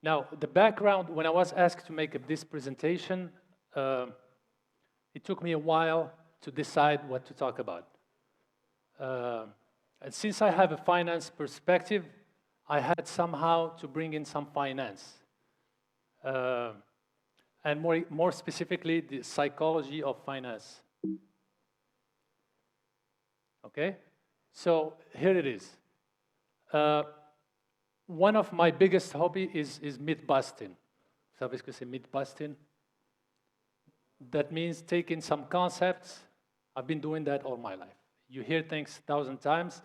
Now, the background, when I was asked to make this presentation, it took me a while to decide what to talk about. And since I have a finance perspective, I had somehow to bring in some finance. And more specifically, the psychology of finance. Okay? So here it is. One of my biggest hobby is myth-busting. Vous savez ce que c'est myth-busting? That means taking some concepts. I've been doing that all my life. You hear things 1,000 times.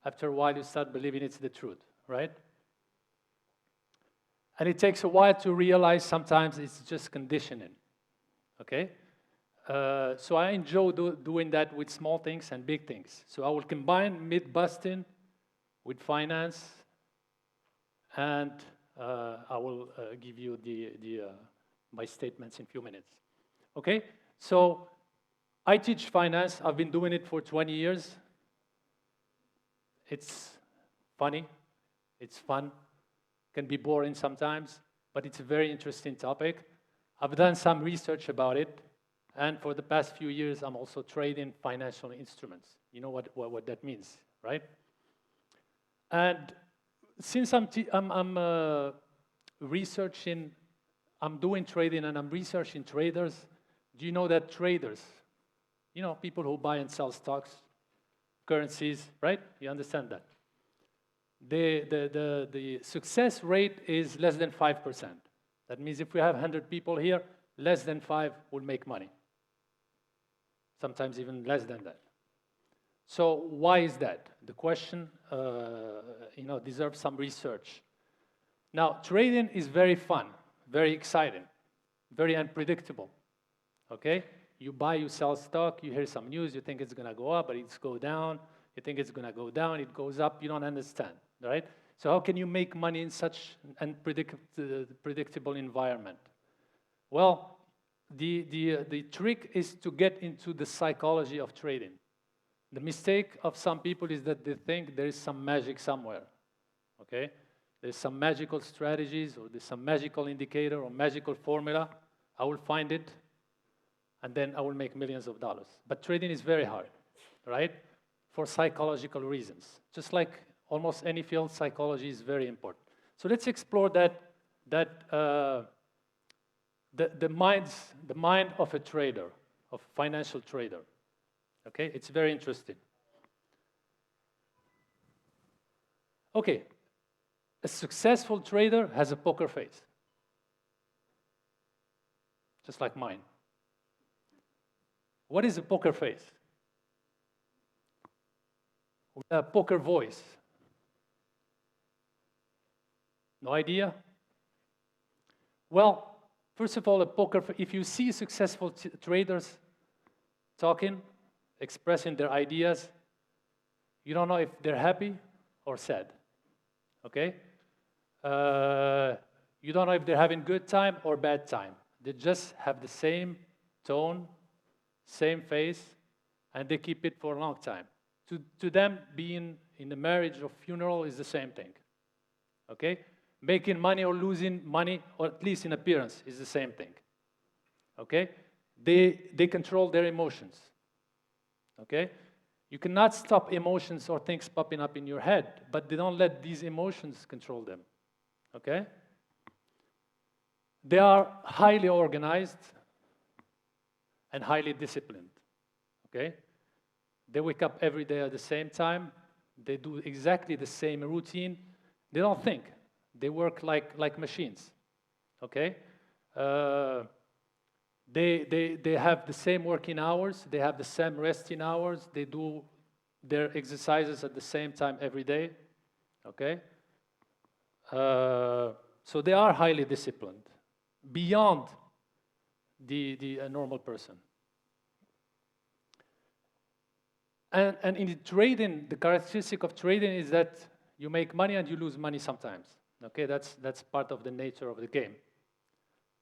After a while, you start believing it's the truth, right? And it takes a while to realize sometimes it's just conditioning, okay? So I enjoy doing that with small things and big things. So I will combine myth-busting with finance, and I will give you my statements in a few minutes. Okay? So I teach finance. I've been doing it for 20 years. It's funny. It's fun. Can be boring sometimes, but it's a very interesting topic. I've done some research about it, and for the past few years, I'm also trading financial instruments. You know what that means, right? And since I'm researching, I'm doing trading and I'm researching traders, do you know that traders, you know, people who buy and sell stocks, currencies, right? You understand that. The success rate is less than 5%. That means if we have 100 people here, less than 5 will make money. Sometimes even less than that. So why is that? The question, deserves some research. Now, trading is very fun, very exciting, very unpredictable. Okay? You buy, you sell stock, you hear some news, you think it's going to go up, but it's go down. You think it's going to go down, it goes up, you don't understand, right? So how can you make money in such an unpredictable environment? Well, the trick is to get into the psychology of trading. The mistake of some people is that they think there is some magic somewhere, okay? There's some magical strategies, or there's some magical indicator or magical formula. I will find it, and then I will make millions of dollars. But trading is very hard, right? For psychological reasons. Just like almost any field, psychology is very important. So let's explore the mind of a trader, of a financial trader. Okay, it's very interesting. Okay, a successful trader has a poker face, just like mine. What is a poker face? A poker voice. No idea? Well, first of all, if you see successful traders talking, expressing their ideas, you don't know if they're happy or sad, okay? You don't know if they're having good time or bad time. They just have the same tone, same face, and they keep it for a long time. To them, being in a marriage or funeral is the same thing, okay? Making money or losing money, or at least in appearance, is the same thing, okay? They control their emotions, okay? You cannot stop emotions or things popping up in your head, but they don't let these emotions control them, okay? They are highly organized and highly disciplined, okay? They wake up every day at the same time. They do exactly the same routine. They don't think. They work like machines, okay? They have the same working hours. They have the same resting hours. They do their exercises at the same time every day, okay? So they are highly disciplined, beyond a normal person. And in the trading, the characteristic of trading is that you make money and you lose money sometimes. Okay, that's part of the nature of the game.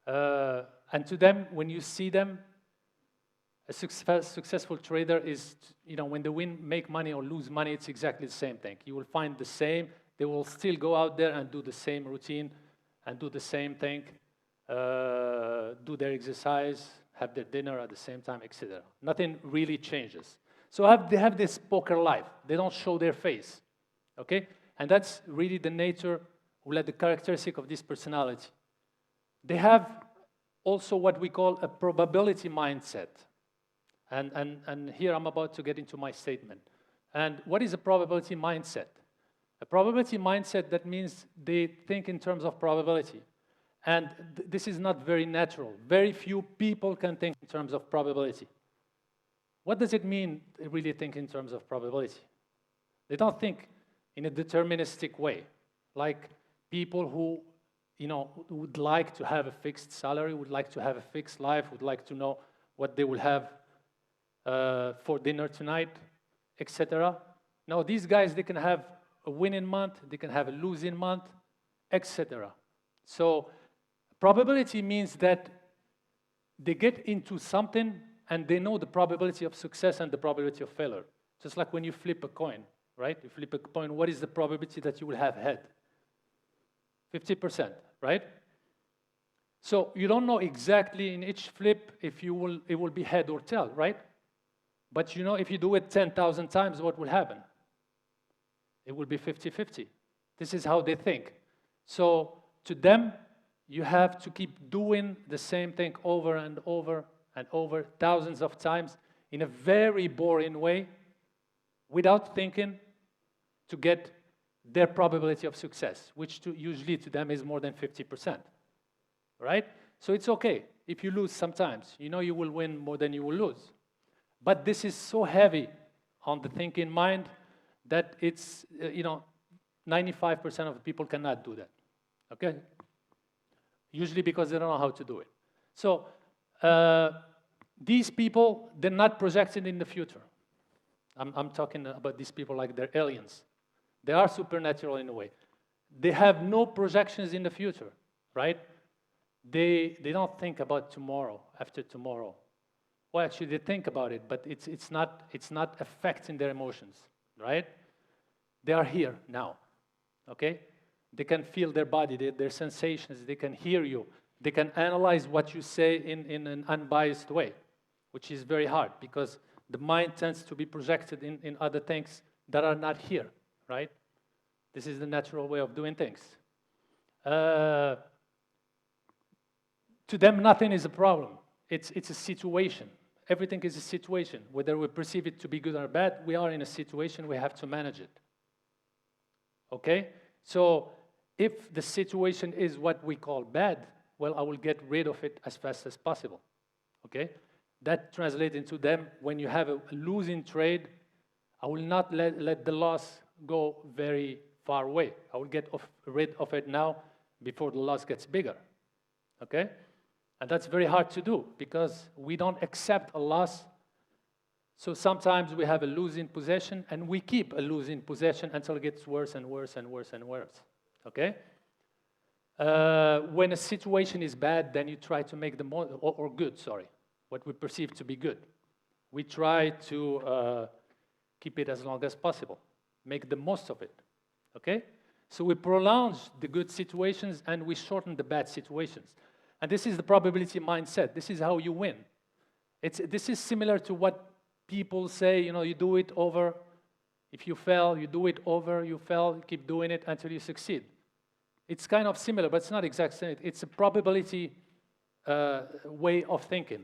And to them, when you see them, a successful trader is, when they make money or lose money, it's exactly the same thing. You will find the same. They will still go out there and do the same routine and do the same thing, do their exercise, have their dinner at the same time, etc. Nothing really changes. So they have this poker life. They don't show their face, okay? And that's really the nature, or the characteristic of this personality. They have also what we call a probability mindset. And here I'm about to get into my statement. And what is a probability mindset? A probability mindset, that means they think in terms of probability. And this is not very natural. Very few people can think in terms of probability. What does it mean to really think in terms of probability? They don't think in a deterministic way, like people who, would like to have a fixed salary, would like to have a fixed life, would like to know what they will have for dinner tonight, etc. Now, these guys, they can have a winning month, they can have a losing month, etc. So probability means that they get into something and they know the probability of success and the probability of failure. Just like when you flip a coin, right? You flip a coin, what is the probability that you will have head? 50%, right? So you don't know exactly in each flip if it will be head or tail, right? But if you do it 10,000 times, what will happen? It will be 50-50. This is how they think. So to them, you have to keep doing the same thing over and over and over, thousands of times, in a very boring way, without thinking, to get their probability of success, which usually to them is more than 50%, right? So it's okay if you lose sometimes. You will win more than you will lose. But this is so heavy on the thinking mind that it's, 95% of people cannot do that, okay? Usually because they don't know how to do it. So these people, they're not projected in the future. I'm talking about these people like they're aliens. They are supernatural in a way. They have no projections in the future, right? They don't think about tomorrow, after tomorrow. Well, actually, they think about it, but it's not affecting their emotions, right? They are here now, okay? They can feel their body, their sensations. They can hear you. They can analyze what you say in an unbiased way, which is very hard because the mind tends to be projected in other things that are not here, right? This is the natural way of doing things. To them, nothing is a problem. It's a situation. Everything is a situation. Whether we perceive it to be good or bad, we are in a situation, we have to manage it. Okay? So if the situation is what we call bad, well, I will get rid of it as fast as possible. Okay? That translates into them, when you have a losing trade, I will not let the loss go very far away. I will get rid of it now before the loss gets bigger. Okay? And that's very hard to do because we don't accept a loss. So sometimes we have a losing possession and we keep a losing possession until it gets worse and worse and worse and worse. Okay? When a situation is bad, then you try to make the most, or good, sorry, what we perceive to be good. We try to keep it as long as possible, make the most of it. Okay? So we prolong the good situations and we shorten the bad situations. And this is the probability mindset. This is how you win. This is similar to what people say, you do it over. If you fail, you do it over. You fail, you keep doing it until you succeed. It's kind of similar, but it's not exactly. It's a probability way of thinking.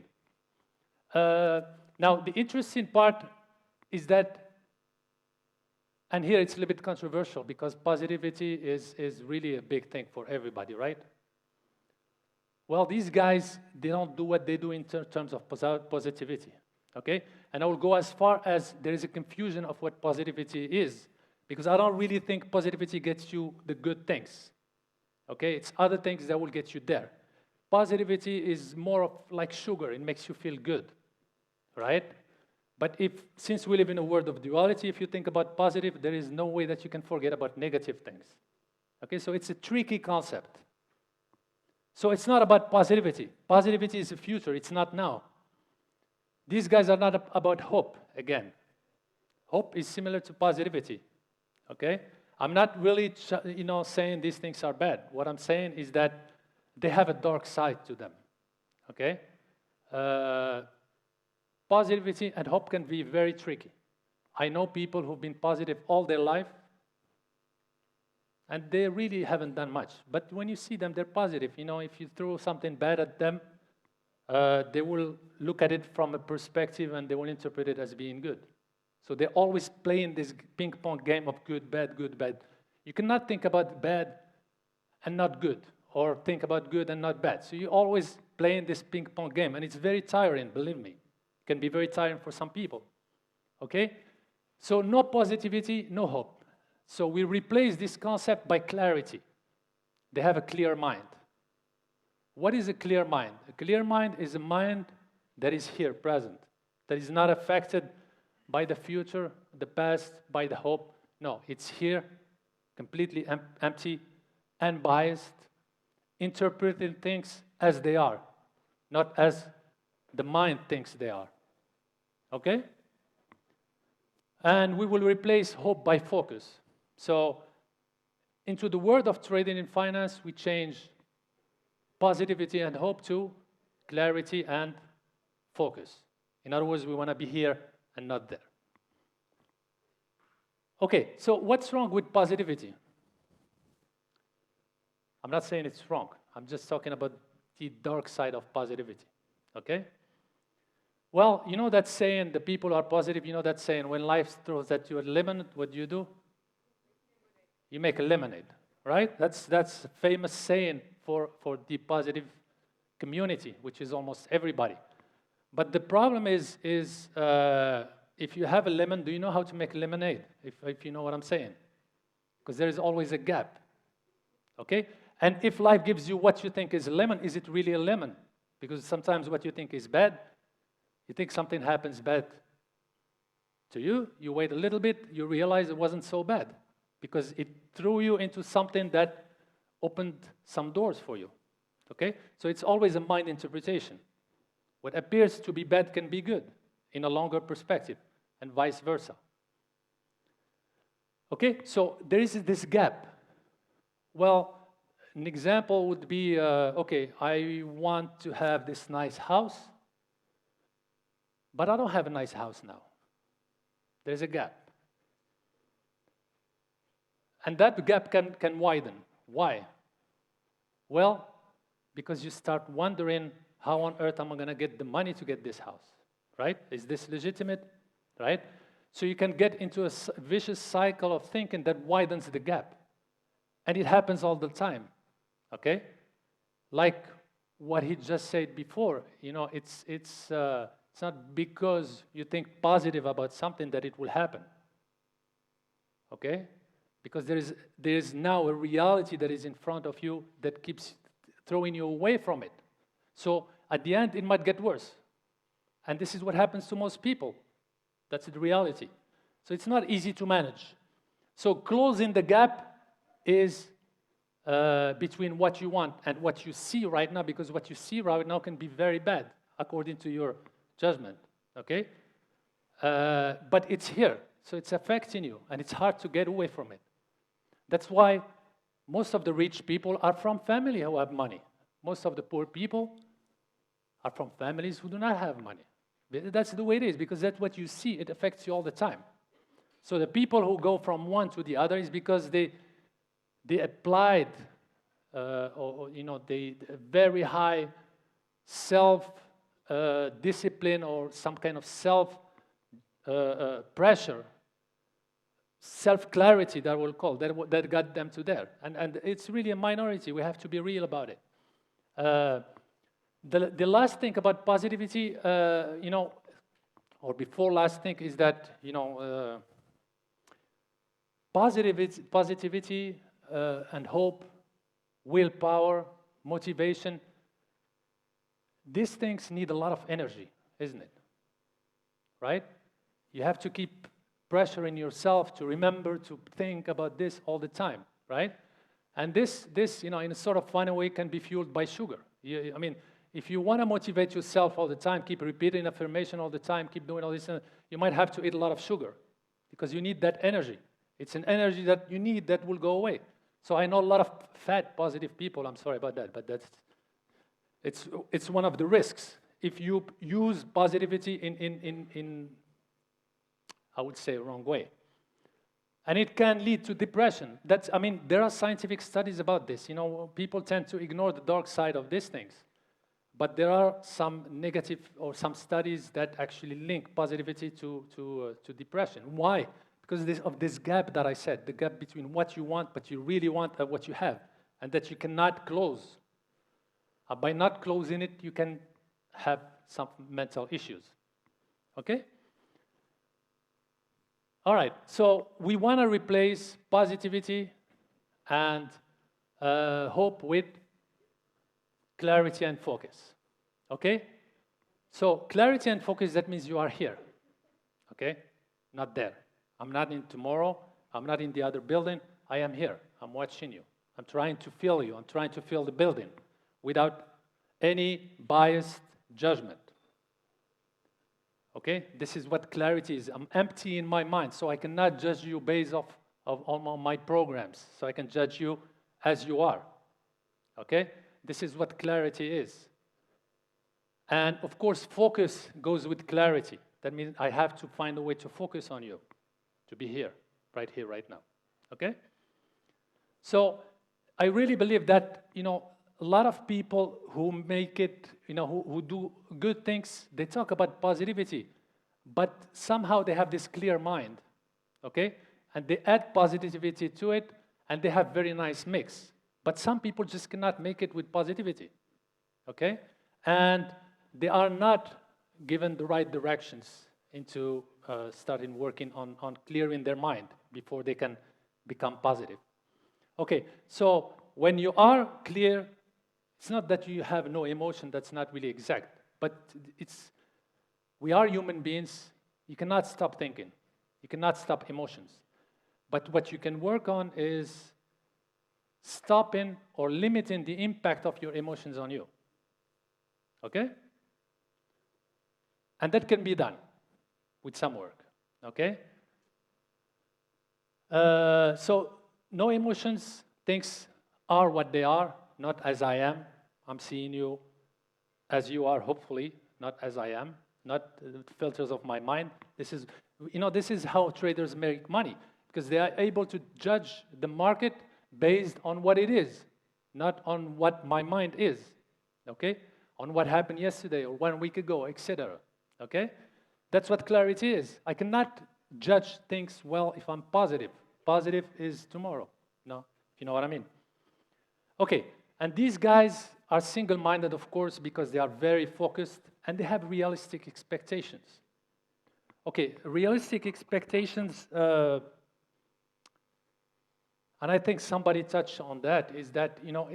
Now, the interesting part is that, and here it's a little bit controversial because positivity is really a big thing for everybody, right? Well, these guys, they don't do what they do in terms of positivity, okay? And I will go as far as there is a confusion of what positivity is, because I don't really think positivity gets you the good things, okay? It's other things that will get you there. Positivity is more of like sugar. It makes you feel good, right? But since we live in a world of duality, if you think about positive, there is no way that you can forget about negative things, okay? So it's a tricky concept. So it's not about positivity. Positivity is the future. It's not now. These guys are not about hope, again. Hope is similar to positivity, okay? I'm not really, saying these things are bad. What I'm saying is that they have a dark side to them, okay? Positivity and hope can be very tricky. I know people who've been positive all their life, and they really haven't done much. But when you see them, they're positive. If you throw something bad at them, they will look at it from a perspective and they will interpret it as being good. So they're always playing this ping pong game of good, bad, good, bad. You cannot think about bad and not good, or think about good and not bad. So you're always playing this ping pong game, and it's very tiring, believe me. It can be very tiring for some people, okay? So no positivity, no hope. So we replace this concept by clarity. They have a clear mind. What is a clear mind? A clear mind is a mind that is here, present, that is not affected by the future, the past, by the hope. No, it's here, completely empty, unbiased, interpreting things as they are, not as the mind thinks they are. Okay? And we will replace hope by focus. So, into the world of trading in finance, we change positivity and hope to clarity and focus. In other words, we want to be here and not there. Okay, so what's wrong with positivity? I'm not saying it's wrong. I'm just talking about the dark side of positivity, okay? Well, you know that saying, the people are positive, you know that saying, when life throws at you a lemon, what do? You make a lemonade, right? That's a famous saying for the positive community, which is almost everybody. But the problem is if you have a lemon, do you know how to make lemonade, if you know what I'm saying? Because there is always a gap, okay? And if life gives you what you think is a lemon, is it really a lemon? Because sometimes what you think is bad, you think something happens bad to you, you wait a little bit, you realize it wasn't so bad, because it threw you into something that opened some doors for you, okay? So it's always a mind interpretation. What appears to be bad can be good in a longer perspective, and vice versa. Okay, so there is this gap. Well, an example would be, okay, I want to have this nice house, but I don't have a nice house now. There's a gap. And that gap can widen. Why? Well, because you start wondering, how on earth am I going to get the money to get this house, right? Is this legitimate, right? So you can get into a vicious cycle of thinking that widens the gap. And it happens all the time, okay? Like what he just said before, it's not because you think positive about something that it will happen, okay? Because there is now a reality that is in front of you that keeps throwing you away from it. So at the end, it might get worse. And this is what happens to most people. That's the reality. So it's not easy to manage. So closing the gap is between what you want and what you see right now, because what you see right now can be very bad, according to your judgment, okay? But it's here, so it's affecting you, and it's hard to get away from it. That's why most of the rich people are from families who have money. Most of the poor people are from families who do not have money. That's the way it is, because that's what you see. It affects you all the time. So the people who go from one to the other is because they applied, the very high self-discipline or some kind of self-pressure, self-clarity that we'll call, that got them to there. And it's really a minority. We have to be real about it. The last thing about positivity, or before last thing, is that, positivity and hope, willpower, motivation, these things need a lot of energy, isn't it? Right? You have to keep pressuring yourself to remember to think about this all the time, right? And this, in a sort of funny way, can be fueled by sugar. If you want to motivate yourself all the time, keep repeating affirmation all the time, keep doing all this, you might have to eat a lot of sugar because you need that energy. It's an energy that you need that will go away. So I know a lot of fat, positive people. I'm sorry about that, but it's one of the risks. If you use positivity in I would say, wrong way. And it can lead to depression. I mean, there are scientific studies about this. You know, people tend to ignore the dark side of these things. But there are some negative or some studies that actually link positivity to depression. Why? Because of this gap that I said, the gap between what you want, but you really want, and what you have, and that you cannot close. By not closing it, you can have some mental issues. Okay? All right, so we want to replace positivity and hope with clarity and focus. Okay? So clarity and focus, that means you are here. Okay? Not there. I'm not in tomorrow. I'm not in the other building. I am here. I'm watching you. I'm trying to feel you. I'm trying to feel the building without any biased judgment. Okay? This is what clarity is. I'm empty in my mind, so I cannot judge you based on my programs. So I can judge you as you are. Okay? This is what clarity is. And of course, focus goes with clarity. That means I have to find a way to focus on you, to be here, right now. Okay? So I really believe that, you know, a lot of people who make it, you know, who do good things, they talk about positivity, but somehow they have this clear mind, okay? And they add positivity to it, and they have very nice mix. But some people just cannot make it with positivity, okay? And they are not given the right directions into starting working on clearing their mind before they can become positive. Okay, so when you are clear, it's not that you have no emotion, that's not really exact, but we are human beings. You cannot stop thinking. You cannot stop emotions. But what you can work on is stopping or limiting the impact of your emotions on you. Okay? And that can be done with some work. Okay? So no emotions, things are what they are, not as I am. I'm seeing you as you are, hopefully, not as I am, not the filters of my mind. This is how traders make money, because they are able to judge the market based on what it is, not on what my mind is, okay? On what happened yesterday or 1 week ago, etc., okay? That's what clarity is. I cannot judge things well if I'm positive. Positive is tomorrow, no? If you know what I mean. Okay, and these guys are single-minded, of course, because they are very focused and they have realistic expectations. Okay, realistic expectations, and I think somebody touched on that, is that, you know,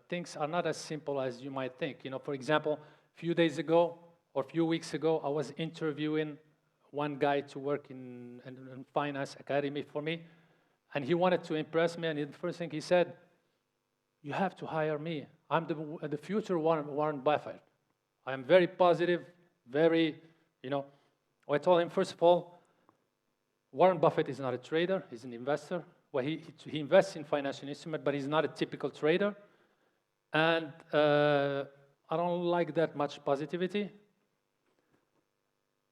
things are not as simple as you might think. You know, for example, a few days ago or a few weeks ago, I was interviewing one guy to work in finance academy for me, and he wanted to impress me, and the first thing he said, "You have to hire me. I'm the future Warren Buffett. I'm very positive, very, you know." I told him, first of all, Warren Buffett is not a trader, he's an investor. Well, he invests in financial instruments, but he's not a typical trader. And I don't like that much positivity.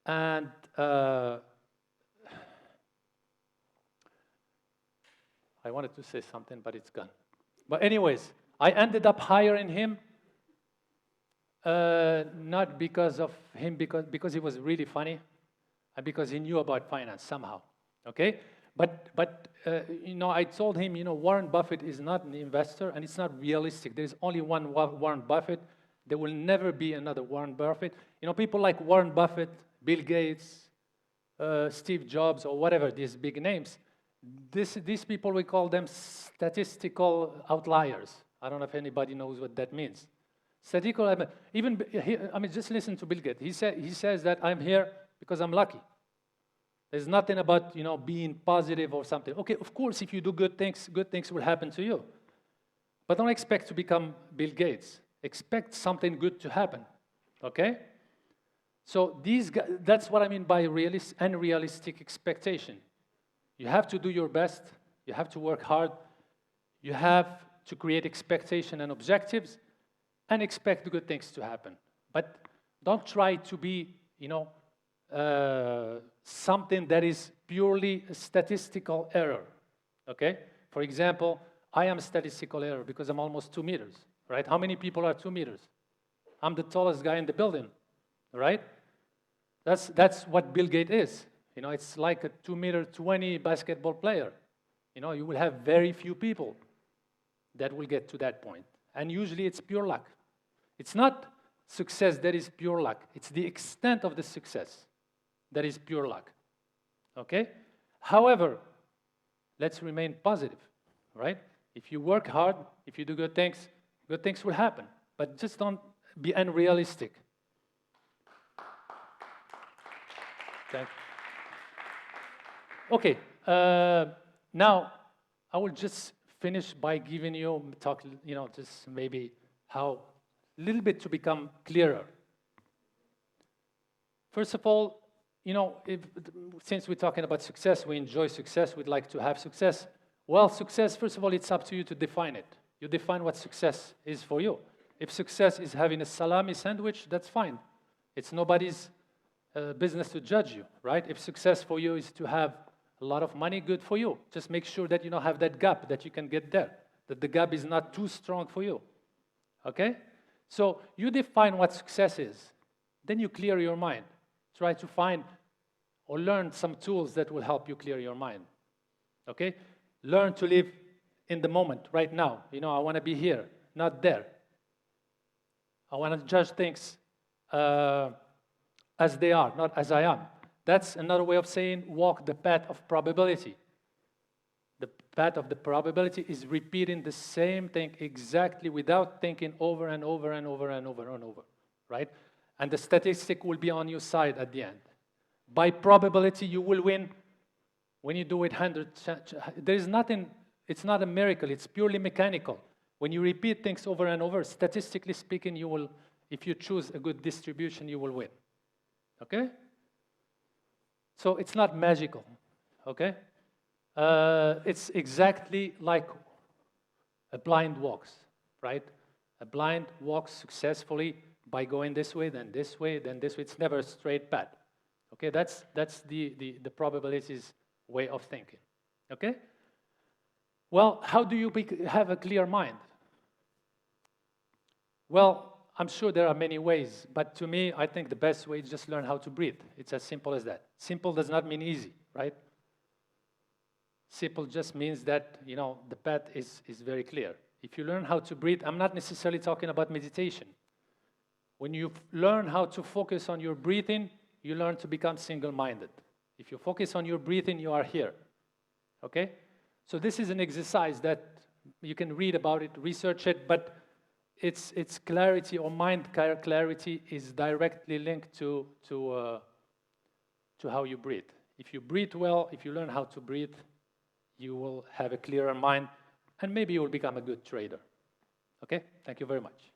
And I wanted to say something, but it's gone. But anyways, I ended up hiring him, not because of him, because he was really funny, and because he knew about finance somehow, okay? But you know, I told him, you know, Warren Buffett is not an investor, and it's not realistic. There's only one Warren Buffett. There will never be another Warren Buffett. You know, people like Warren Buffett, Bill Gates, Steve Jobs, or whatever, these big names, these people, we call them statistical outliers. I don't know if anybody knows what that means. Statistical, I mean, just listen to Bill Gates. He says that I'm here because I'm lucky. There's nothing about, you know, being positive or something. Okay, of course, if you do good things will happen to you. But don't expect to become Bill Gates. Expect something good to happen, okay? So these guys, that's what I mean by unrealistic expectation. You have to do your best. You have to work hard. You have to create expectation and objectives and expect good things to happen. But don't try to be, something that is purely a statistical error, okay? For example, I am a statistical error because I'm almost 2 meters, right? How many people are 2 meters? I'm the tallest guy in the building, right? That's what Bill Gates is. It's like a 2'20" basketball player. You will have very few people that will get to that point. And usually it's pure luck. It's not success that is pure luck. It's the extent of the success that is pure luck, okay? However, let's remain positive, right? If you work hard, if you do good things will happen. But just don't be unrealistic. Thank you. Okay, now I will just finish by giving you just maybe how a little bit to become clearer. First of all, since we're talking about success, we enjoy success, we'd like to have success. Well, success, first of all, it's up to you to define it. You define what success is for you. If success is having a salami sandwich, that's fine. It's nobody's business to judge you, right? If success for you is to have a lot of money, good for you. Just make sure that you don't have that gap, that you can get there, that the gap is not too strong for you, okay? So you define what success is. Then you clear your mind. Try to find or learn some tools that will help you clear your mind, okay? Learn to live in the moment, right now. I want to be here, not there. I want to judge things as they are, not as I am. That's another way of saying walk the path of probability. The path of the probability is repeating the same thing exactly without thinking over and over and over and over and over, right? And the statistic will be on your side at the end. By probability, you will win when you do it 100. There is nothing, it's not a miracle, it's purely mechanical. When you repeat things over and over, statistically speaking, you will, if you choose a good distribution, you will win, okay? So it's not magical, okay? It's exactly like a blind walks, right? A blind walks successfully by going this way, then this way, then this way. It's never a straight path, okay? That's the probabilities way of thinking, okay? Well, how do you have a clear mind? Well, I'm sure there are many ways, but to me, I think the best way is just learn how to breathe. It's as simple as that. Simple does not mean easy, right? Simple just means that, the path is very clear. If you learn how to breathe, I'm not necessarily talking about meditation. When you learn how to focus on your breathing, you learn to become single-minded. If you focus on your breathing, you are here, okay? So this is an exercise that you can read about it, research it, but its clarity or mind clarity is directly linked to how you breathe. If you breathe well, if you learn how to breathe, you will have a clearer mind, and maybe you will become a good trader. Okay? Thank you very much.